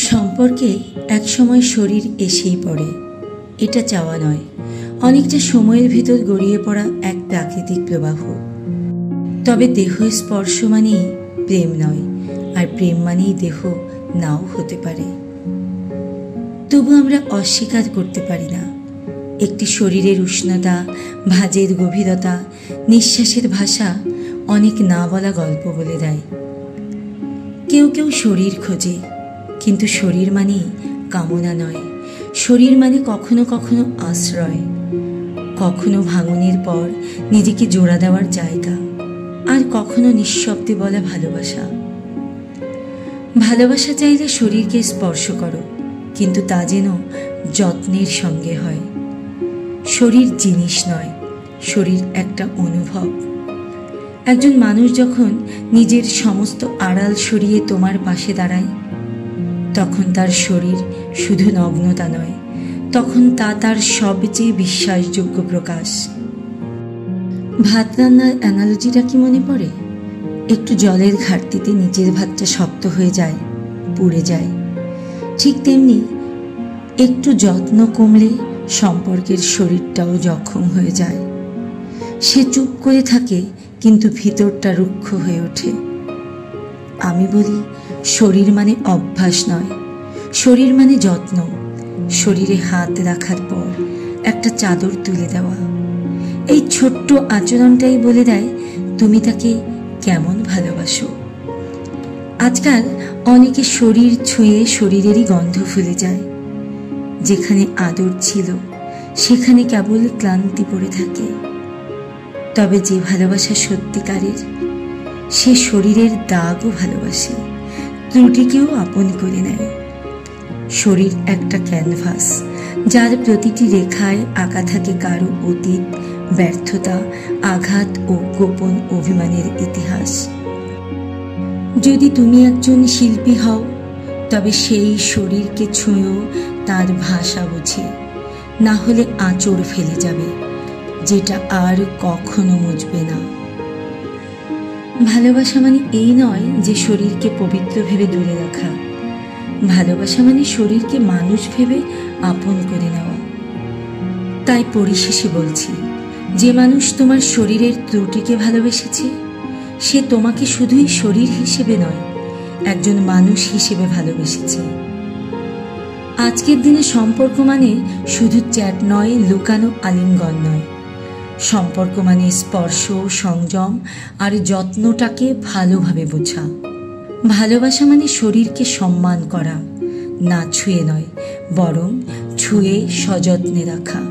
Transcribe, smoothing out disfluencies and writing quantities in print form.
সম্পর্কে একসময় শরীর এসেই পড়ে, এটা চাওয়া নয়, অনেকটা সময়ের ভেতর গড়িয়ে পড়া এক প্রাকৃতিক প্রবাহ। তবে দেহ স্পর্শ মানেই প্রেম নয়, আর প্রেম মানেই দেহ নাও হতে পারে। তবু আমরা অস্বীকার করতে পারি না, একটি শরীরের উষ্ণতা, ভাঁজের গভীরতা, নিঃশ্বাসের ভাষা অনেক না বলা গল্প বলে দেয়। কেউ কেউ শরীর খোঁজে, কিন্তু শরীর মানেই কামনা নয়। শরীর মানে কখনো কখনো আশ্রয়, কখনো ভাঙনের পর নিজেকে জোড়া দেওয়ার জায়গা, আর কখনো নিঃশব্দে বলা ভালোবাসা। ভালোবাসা চাইলে শরীরকে স্পর্শ করো, কিন্তু তা যেন যত্নের সঙ্গে হয়। শরীর জিনিস নয়, শরীর একটা অনুভব। একজন মানুষ যখন নিজের সমস্ত আড়াল সরিয়ে তোমার পাশে দাঁড়ায়, তখন তার শরীর শুধু নগ্নতা নয়, তখন তা তার সবচেয়ে বিশ্বাসযোগ্য প্রকাশ। ভাত রান্নার অ্যানালজিটা কি মনে পড়ে? একটু জলের ঘাটতিতে নিচের ভাতটা শক্ত হয়ে যায়, পুড়ে যায়। ঠিক তেমনি একটু যত্ন কমলে সম্পর্কের শরীরটাও জখম হয়ে যায়। সে চুপ করে থাকে, কিন্তু ভিতরটা রুক্ষ হয়ে ওঠে। আমি বলি, শরীর মানে অভ্যাস নয়, শরীর মানে যত্ন। শরীরে হাত রাখার পর একটা চাদর তুলে দেওয়া, এই ছোট্ট আচরণটাই বলে দেয় তুমি তাকে কেমন ভালোবাসো। আজকাল অনেকে শরীর ছুঁয়ে শরীরেরই গন্ধ ভুলে যায়। যেখানে আদর ছিল সেখানে কেবল ক্লান্তি পড়ে থাকে। তবে যে ভালোবাসা সত্যিকারের, সে শরীরের দাগও ভালোবাসে, ত্রুটিকেও আপন করে নেয়। শরীর একটা ক্যানভাস, যার প্রতিটি রেখায় আঁকা থাকে কারো অতীত, ব্যর্থতা, আঘাত ও গোপন অভিমানের ইতিহাস। যদি তুমি একজন শিল্পী হও, তবে সেই শরীরকে ছুঁয়েও তার ভাষা বুঝে, না হলে আঁচড় ফেলে যাবে, যেটা আর কখনো মুছবে না। ভালোবাসা মানে এই নয় যে শরীরকে পবিত্র ভেবে দূরে রাখা। ভালোবাসা মানে শরীরকে মানুষ ভেবে আপন করে নেওয়া। তাই পরিশেষে বলছি, যে মানুষ তোমার শরীরের ত্রুটিকে ভালোবেসেছে, সে তোমাকে শুধুই শরীর হিসেবে নয়, একজন মানুষ হিসেবে ভালোবেসেছে। আজকের দিনে সম্পর্ক মানে শুধু চ্যাট নয়, লুকানো আলিঙ্গন নয়। সম্পর্ক মানে স্পর্শ, সংযম আর যত্নটাকে ভালোভাবে বোঝা। ভালোবাসা মানে শরীরকে সম্মান করা, না ছুঁয়ে নয়, বরং ছুঁয়ে সযত্নে রাখা।